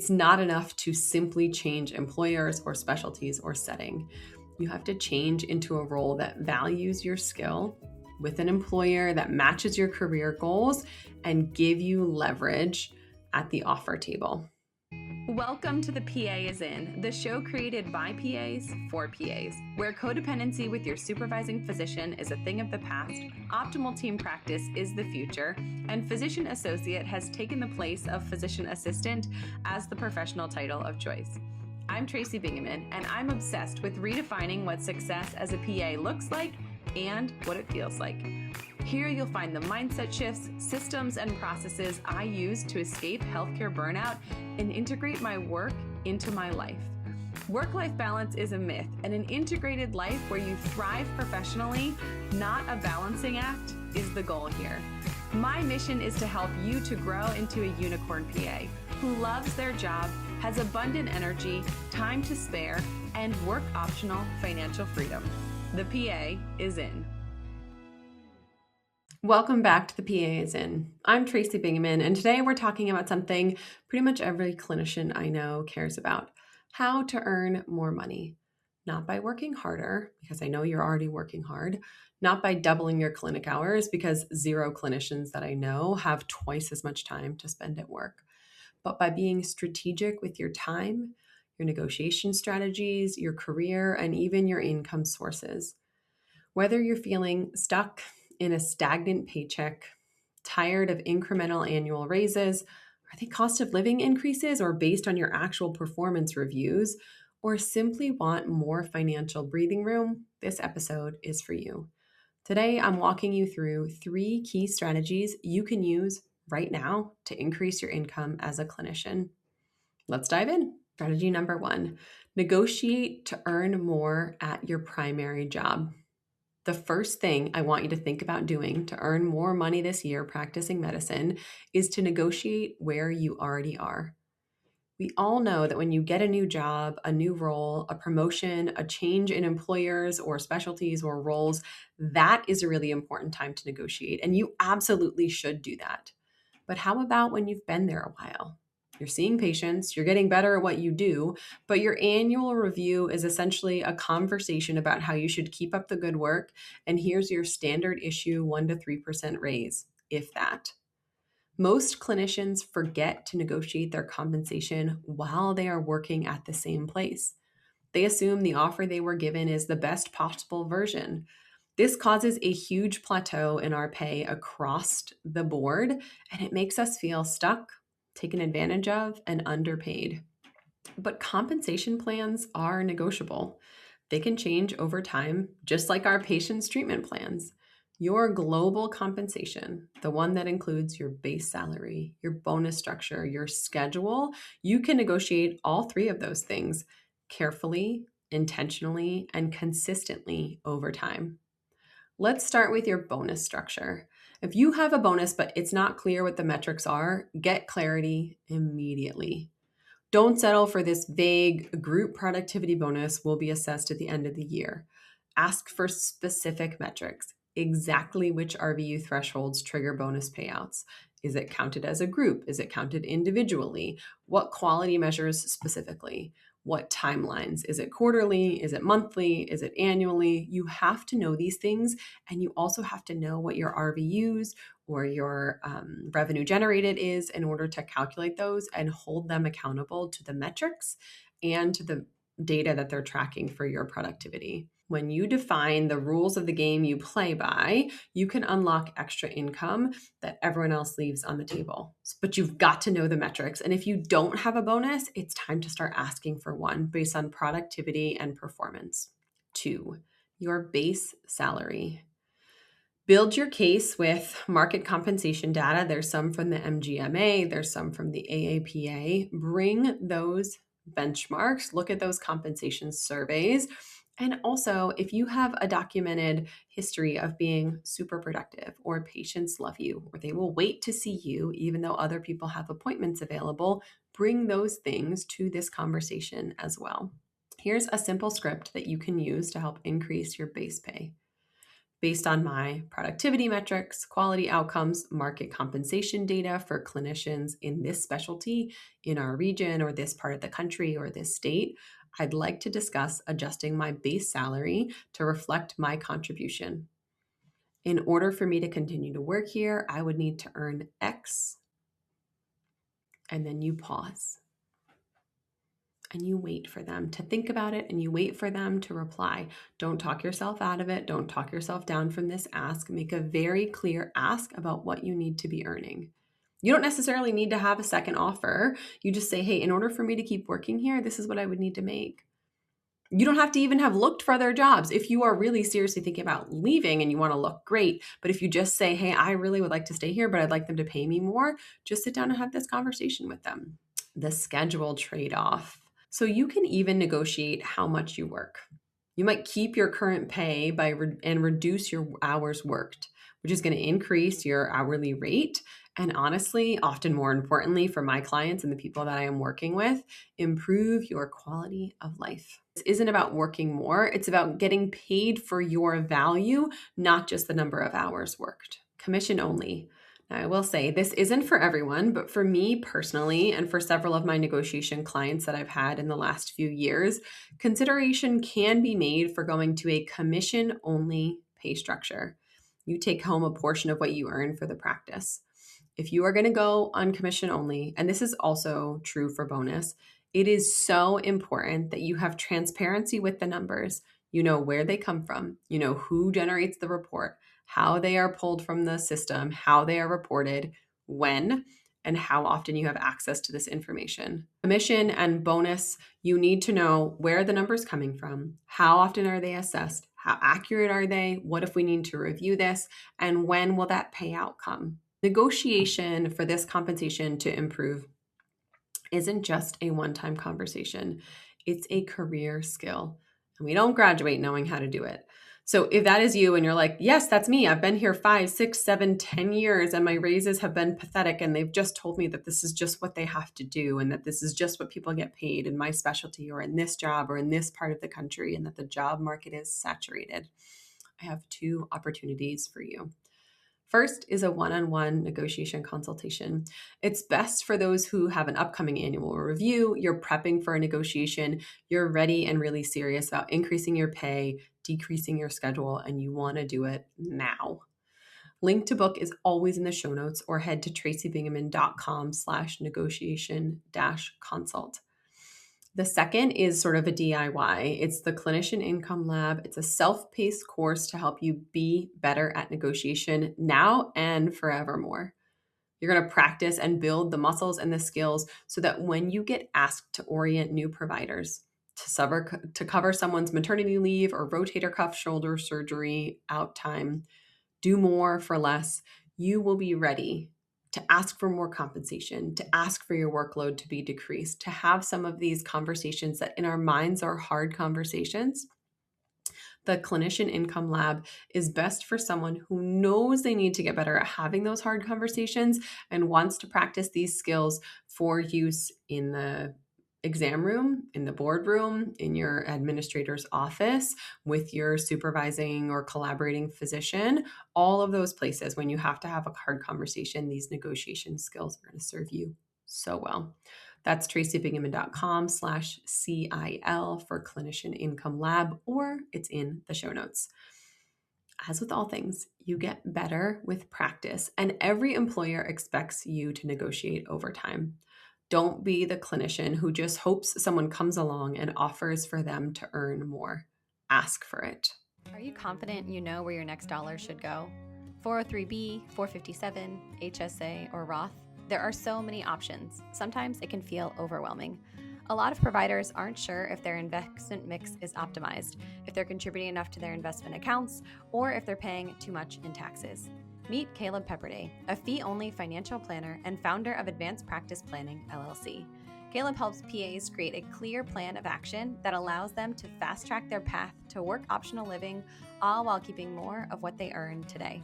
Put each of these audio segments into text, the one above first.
It's not enough to simply change employers or specialties or setting. You have to change into a role that values your skill with an employer that matches your career goals and give you leverage at the offer table. Welcome to The PA is In, the show created by PAs for PAs, where codependency with your supervising physician is a thing of the past, optimal team practice is the future, and physician associate has taken the place of physician assistant as the professional title of choice. I'm Tracy Bingaman, and I'm obsessed with redefining what success as a PA looks like and what it feels like. Here you'll find the mindset shifts, systems, and processes I use to escape healthcare burnout and integrate my work into my life. Work-life balance is a myth, and an integrated life where you thrive professionally, not a balancing act, is the goal here. My mission is to help you to grow into a unicorn PA who loves their job, has abundant energy, time to spare, and work-optional financial freedom. The PA is in. Welcome back to The PA is In. I'm Tracy Bingaman, and today we're talking about something pretty much every clinician I know cares about: how to earn more money. Not by working harder, because I know you're already working hard, not by doubling your clinic hours, because zero clinicians that I know have twice as much time to spend at work, but by being strategic with your time, your negotiation strategies, your career, and even your income sources. Whether you're feeling stuck in a stagnant paycheck, tired of incremental annual raises, are they cost of living increases or based on your actual performance reviews, or simply want more financial breathing room, this episode is for you. Today, I'm walking you through 3 key strategies you can use right now to increase your income as a clinician. Let's dive in. Strategy number 1, negotiate to earn more at your primary job. The first thing I want you to think about doing to earn more money this year practicing medicine is to negotiate where you already are. We all know that when you get a new job, a new role, a promotion, a change in employers or specialties or roles, that is a really important time to negotiate, and you absolutely should do that. But how about when you've been there a while? You're seeing patients, you're getting better at what you do, but your annual review is essentially a conversation about how you should keep up the good work, and here's your standard issue 1 to 3% raise, if that. Most clinicians forget to negotiate their compensation while they are working at the same place. They assume the offer they were given is the best possible version. This causes a huge plateau in our pay across the board, and it makes us feel stuck, taken advantage of, and underpaid. But compensation plans are negotiable. They can change over time, just like our patients' treatment plans. Your global compensation, the one that includes your base salary, your bonus structure, your schedule, you can negotiate all 3 of those things carefully, intentionally, and consistently over time. Let's start with your bonus structure. If you have a bonus but it's not clear what the metrics are, get clarity immediately. Don't settle for this vague group productivity bonus will be assessed at the end of the year. Ask for specific metrics. Exactly which RVU thresholds trigger bonus payouts. Is it counted as a group? Is it counted individually? What quality measures specifically? What timelines? Is it quarterly? Is it monthly? Is it annually? You have to know these things, and you also have to know what your RVUs or your revenue generated is in order to calculate those and hold them accountable to the metrics and to the data that they're tracking for your productivity. When you define the rules of the game you play by, you can unlock extra income that everyone else leaves on the table. But you've got to know the metrics. And if you don't have a bonus, it's time to start asking for one based on productivity and performance. 2, your base salary. Build your case with market compensation data. There's some from the MGMA, there's some from the AAPA. Bring those benchmarks, look at those compensation surveys. And also, if you have a documented history of being super productive, or patients love you, or they will wait to see you even though other people have appointments available, bring those things to this conversation as well. Here's a simple script that you can use to help increase your base pay. based on my productivity metrics, quality outcomes, market compensation data for clinicians in this specialty, in our region, or this part of the country, or this state. I'd like to discuss adjusting my base salary to reflect my contribution. In order for me to continue to work here, I would need to earn X. And then you pause and you wait for them to think about it, and you wait for them to reply. Don't talk yourself out of it. Don't talk yourself down from this ask. Make a very clear ask about what you need to be earning. You don't necessarily need to have a second offer. You just say, hey, in order for me to keep working here, this is what I would need to make. You don't have to even have looked for other jobs. If you are really seriously thinking about leaving and you want to look great, but if you just say, hey, I really would like to stay here, but I'd like them to pay me more, just sit down and have this conversation with them. The schedule trade-off. So you can even negotiate how much you work. You might keep your current pay and reduce your hours worked, which is going to increase your hourly rate. And honestly, often more importantly for my clients and the people that I am working with, improve your quality of life. This isn't about working more. It's about getting paid for your value, not just the number of hours worked. Commission only. Now, I will say this isn't for everyone, but for me personally, and for several of my negotiation clients that I've had in the last few years, consideration can be made for going to a commission-only pay structure. You take home a portion of what you earn for the practice. If you are going to go on commission only, and this is also true for bonus, it is so important that you have transparency with the numbers. You know where they come from. You know who generates the report, how they are pulled from the system, how they are reported, when, and how often you have access to this information. Commission and bonus, you need to know where the number's coming from, how often are they assessed, how accurate are they, what if we need to review this, and when will that payout come? Negotiation for this compensation to improve isn't just a one-time conversation. It's a career skill, and we don't graduate knowing how to do it. So if that is you and you're like, yes, that's me. I've been here 5, 6, 7, 10 years and my raises have been pathetic and they've just told me that this is just what they have to do and that this is just what people get paid in my specialty or in this job or in this part of the country and that the job market is saturated. I have 2 opportunities for you. First is a one-on-one negotiation consultation. It's best for those who have an upcoming annual review, you're prepping for a negotiation, you're ready and really serious about increasing your pay, decreasing your schedule, and you want to do it now. Link to book is always in the show notes, or head to tracybinghamon.com/negotiation-consult. The second is sort of a DIY. It's the Clinician Income Lab. It's a self-paced course to help you be better at negotiation now and forevermore. You're going to practice and build the muscles and the skills so that when you get asked to orient new providers, to cover someone's maternity leave or rotator cuff shoulder surgery out time, do more for less, you will be ready to ask for more compensation, to ask for your workload to be decreased, to have some of these conversations that in our minds are hard conversations. The Clinician Income Lab is best for someone who knows they need to get better at having those hard conversations and wants to practice these skills for use in the exam room, in the boardroom, in your administrator's office, with your supervising or collaborating physician, all of those places. When you have to have a hard conversation, these negotiation skills are going to serve you so well. That's tracybinghamon.com/CIL for Clinician Income Lab, or it's in the show notes. As with all things, you get better with practice, and every employer expects you to negotiate overtime. Don't be the clinician who just hopes someone comes along and offers for them to earn more. Ask for it. Are you confident you know where your next dollar should go? 403B, 457, HSA, or Roth? There are so many options. Sometimes it can feel overwhelming. A lot of providers aren't sure if their investment mix is optimized, if they're contributing enough to their investment accounts, or if they're paying too much in taxes. Meet Caleb Pepperday, a fee-only financial planner and founder of Advanced Practice Planning, LLC. Caleb helps PAs create a clear plan of action that allows them to fast-track their path to work optional living, all while keeping more of what they earn today.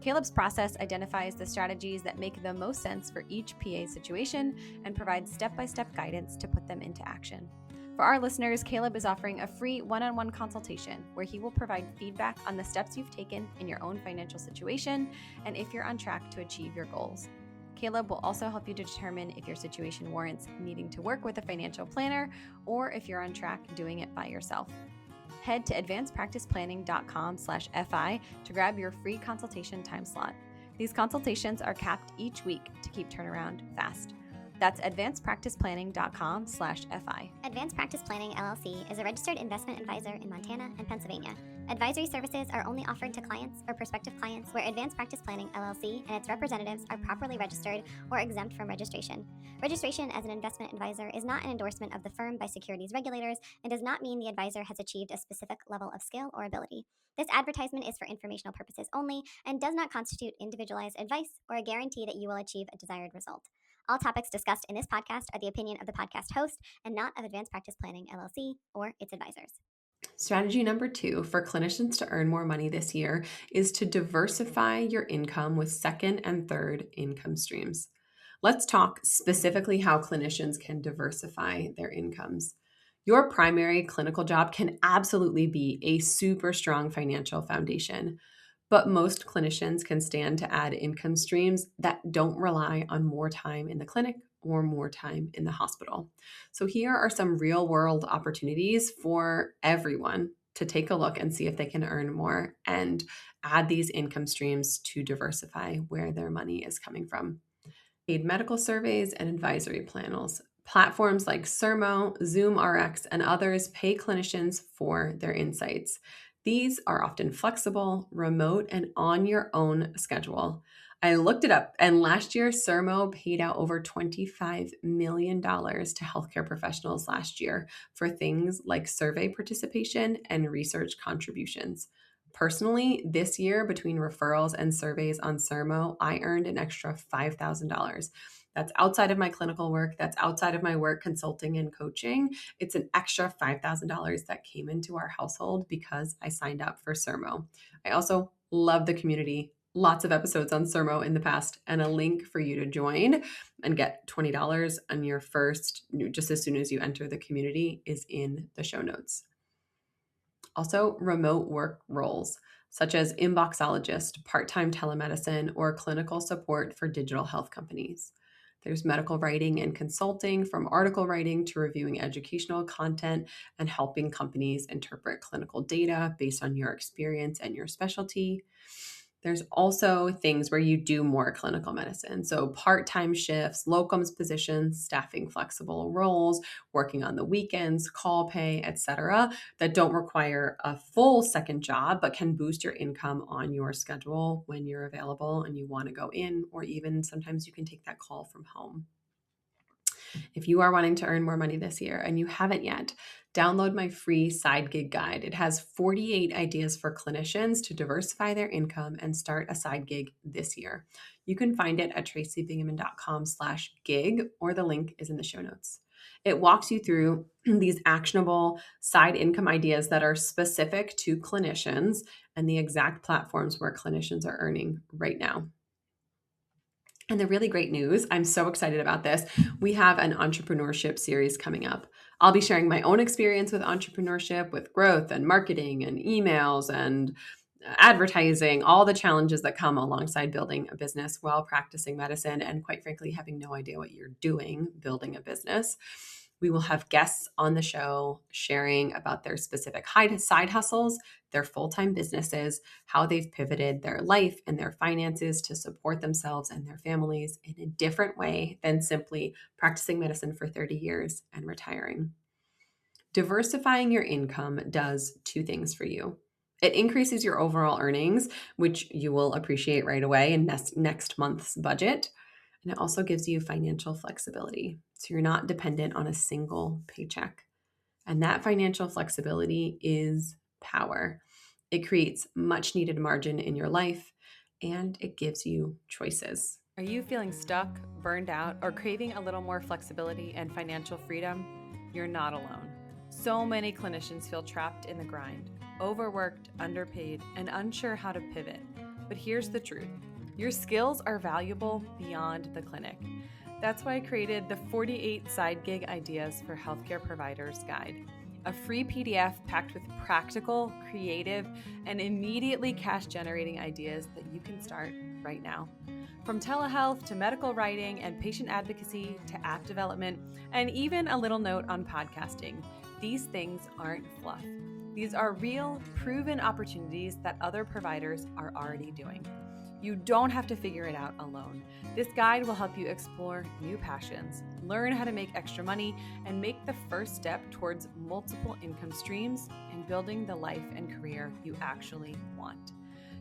Caleb's process identifies the strategies that make the most sense for each PA situation and provides step-by-step guidance to put them into action. For our listeners, Caleb is offering a free one-on-one consultation where he will provide feedback on the steps you've taken in your own financial situation and if you're on track to achieve your goals. Caleb will also help you to determine if your situation warrants needing to work with a financial planner or if you're on track doing it by yourself. Head to advancedpracticeplanning.com/FI to grab your free consultation time slot. These consultations are capped each week to keep turnaround fast. That's advancedpracticeplanning.com/FI. Advanced Practice Planning LLC is a registered investment advisor in Montana and Pennsylvania. Advisory services are only offered to clients or prospective clients where Advanced Practice Planning LLC and its representatives are properly registered or exempt from registration. Registration as an investment advisor is not an endorsement of the firm by securities regulators and does not mean the advisor has achieved a specific level of skill or ability. This advertisement is for informational purposes only and does not constitute individualized advice or a guarantee that you will achieve a desired result. All topics discussed in this podcast are the opinion of the podcast host and not of Advanced Practice Planning LLC or its advisors. Strategy number 2 for clinicians to earn more money this year is to diversify your income with second and third income streams. Let's talk specifically how clinicians can diversify their incomes. Your primary clinical job can absolutely be a super strong financial foundation, but most clinicians can stand to add income streams that don't rely on more time in the clinic or more time in the hospital. So here are some real world opportunities for everyone to take a look and see if they can earn more and add these income streams to diversify where their money is coming from. Paid medical surveys and advisory panels. Platforms like Sermo, ZoomRx, and others pay clinicians for their insights. These are often flexible, remote, and on your own schedule. I looked it up, and last year, Sermo paid out over $25 million to healthcare professionals last year for things like survey participation and research contributions. Personally, this year, between referrals and surveys on Sermo, I earned an extra $5,000. That's outside of my clinical work. That's outside of my work consulting and coaching. It's an extra $5,000 that came into our household because I signed up for Sermo. I also love the community. Lots of episodes on Sermo in the past and a link for you to join and get $20 on your first, just as soon as you enter the community, is in the show notes. Also, remote work roles, such as inboxologist, part-time telemedicine, or clinical support for digital health companies. There's medical writing and consulting, from article writing to reviewing educational content and helping companies interpret clinical data based on your experience and your specialty. There's also things where you do more clinical medicine. So part-time shifts, locums positions, staffing flexible roles, working on the weekends, call pay, etc., that don't require a full second job, but can boost your income on your schedule when you're available and you want to go in, or even sometimes you can take that call from home. If you are wanting to earn more money this year and you haven't yet, download my free side gig guide. It has 48 ideas for clinicians to diversify their income and start a side gig this year. You can find it at tracybingaman.com/gig, or the link is in the show notes. It walks you through these actionable side income ideas that are specific to clinicians and the exact platforms where clinicians are earning right now. And the really great news, I'm so excited about this. We have an entrepreneurship series coming up. I'll be sharing my own experience with entrepreneurship, with growth and marketing and emails and advertising, all the challenges that come alongside building a business while practicing medicine and, quite frankly, having no idea what you're doing building a business. We will have guests on the show sharing about their specific side hustles, their full-time businesses, how they've pivoted their life and their finances to support themselves and their families in a different way than simply practicing medicine for 30 years and retiring. Diversifying your income does two things for you. It increases your overall earnings, which you will appreciate right away in next month's budget. And it also gives you financial flexibility. So you're not dependent on a single paycheck. And that financial flexibility is power. It creates much needed margin in your life, and it gives you choices. Are you feeling stuck, burned out, or craving a little more flexibility and financial freedom? You're not alone. So many clinicians feel trapped in the grind, overworked, underpaid, and unsure how to pivot. But here's the truth. Your skills are valuable beyond the clinic. That's why I created the 48 Side Gig Ideas for Healthcare Providers Guide, a free PDF packed with practical, creative, and immediately cash-generating ideas that you can start right now. From telehealth to medical writing and patient advocacy to app development, and even a little note on podcasting, these things aren't fluff. These are real, proven opportunities that other providers are already doing. You don't have to figure it out alone. This guide will help you explore new passions, learn how to make extra money, and make the first step towards multiple income streams and building the life and career you actually want.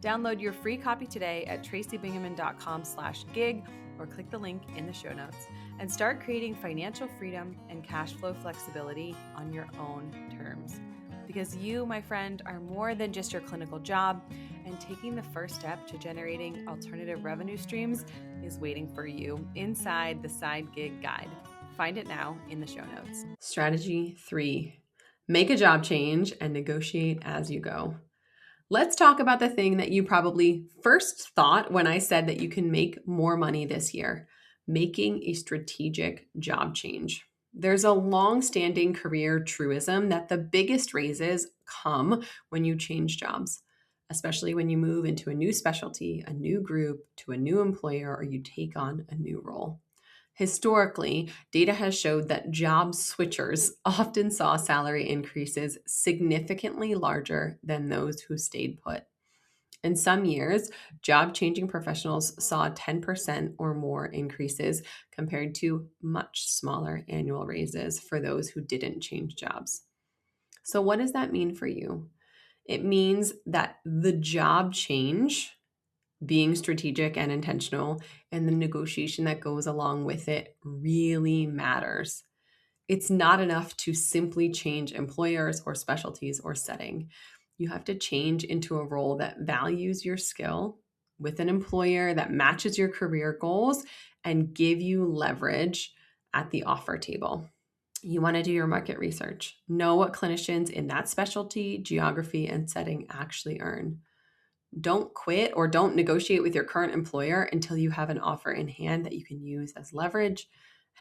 Download your free copy today at tracybingaman.com/gig or click the link in the show notes and start creating financial freedom and cash flow flexibility on your own terms. Because you, my friend, are more than just your clinical job, and taking the first step to generating alternative revenue streams is waiting for you inside the Side Gig Guide. Find it now in the show notes. Strategy 3, make a job change and negotiate as you go. Let's talk about the thing that you probably first thought when I said that you can make more money this year, making a strategic job change. There's a long-standing career truism that the biggest raises come when you change jobs, especially when you move into a new specialty, a new group, to a new employer, or you take on a new role. Historically, data has showed that job switchers often saw salary increases significantly larger than those who stayed put. In some years, job-changing professionals saw 10% or more increases compared to much smaller annual raises for those who didn't change jobs. So what does that mean for you? It means that the job change, being strategic and intentional, and the negotiation that goes along with it really matters. It's not enough to simply change employers or specialties or setting. You have to change into a role that values your skill with an employer that matches your career goals and give you leverage at the offer table. You want to do your market research. Know what clinicians in that specialty, geography, and setting actually earn. Don't quit or don't negotiate with your current employer until you have an offer in hand that you can use as leverage.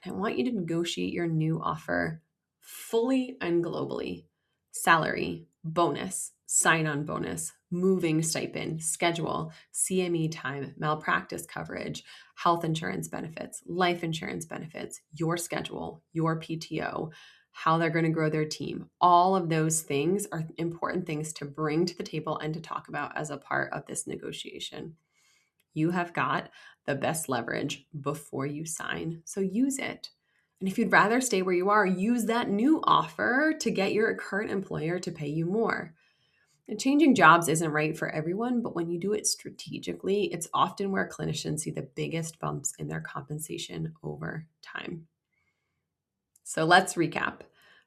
And I want you to negotiate your new offer fully and globally. Salary, bonus, sign-on bonus, moving stipend, schedule, CME time, malpractice coverage, health insurance benefits, life insurance benefits, your schedule, your PTO, how they're going to grow their team. All of those things are important things to bring to the table and to talk about as a part of this negotiation. You have got the best leverage before you sign, so use it. And if you'd rather stay where you are, use that new offer to get your current employer to pay you more. And changing jobs isn't right for everyone, but when you do it strategically, it's often where clinicians see the biggest bumps in their compensation over time. So let's recap.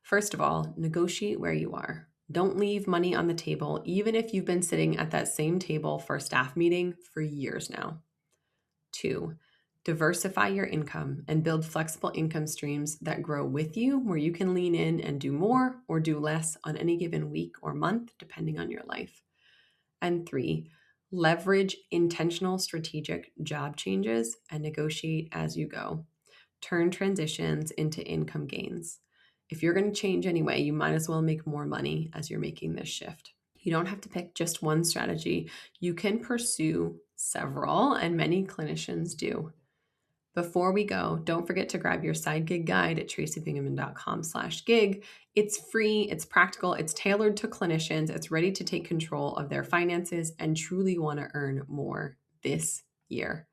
First of all, negotiate where you are. Don't leave money on the table, even if you've been sitting at that same table for a staff meeting for years now. 2, diversify your income and build flexible income streams that grow with you, where you can lean in and do more or do less on any given week or month, depending on your life. And 3, leverage intentional strategic job changes and negotiate as you go. Turn transitions into income gains. If you're going to change anyway, you might as well make more money as you're making this shift. You don't have to pick just one strategy. You can pursue several, and many clinicians do. Before we go, don't forget to grab your Side Gig Guide at tracybingaman.com/gig. It's free, it's practical, it's tailored to clinicians, it's ready to take control of their finances and truly want to earn more this year.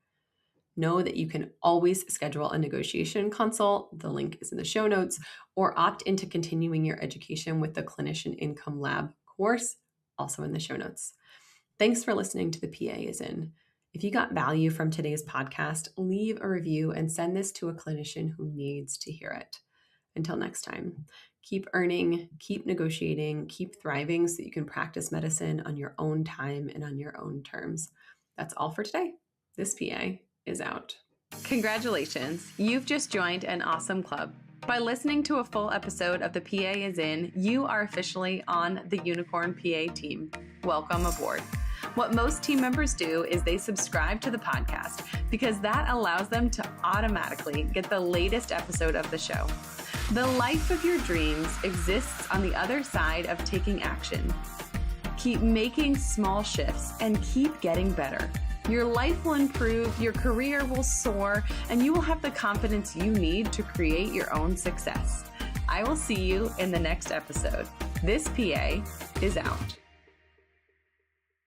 Know that you can always schedule a negotiation consult. The link is in the show notes, or opt into continuing your education with the Clinician Income Lab course, also in the show notes. Thanks for listening to The PA is In. If you got value from today's podcast, leave a review and send this to a clinician who needs to hear it. Until next time, keep earning, keep negotiating, keep thriving so that you can practice medicine on your own time and on your own terms. That's all for today. This PA is out. Congratulations, you've just joined an awesome club. By listening to a full episode of The PA is In, you are officially on the Unicorn PA team. Welcome aboard. What most team members do is they subscribe to the podcast because that allows them to automatically get the latest episode of the show. The life of your dreams exists on the other side of taking action. Keep making small shifts and keep getting better. Your life will improve, your career will soar, and you will have the confidence you need to create your own success. I will see you in the next episode. This PA is out.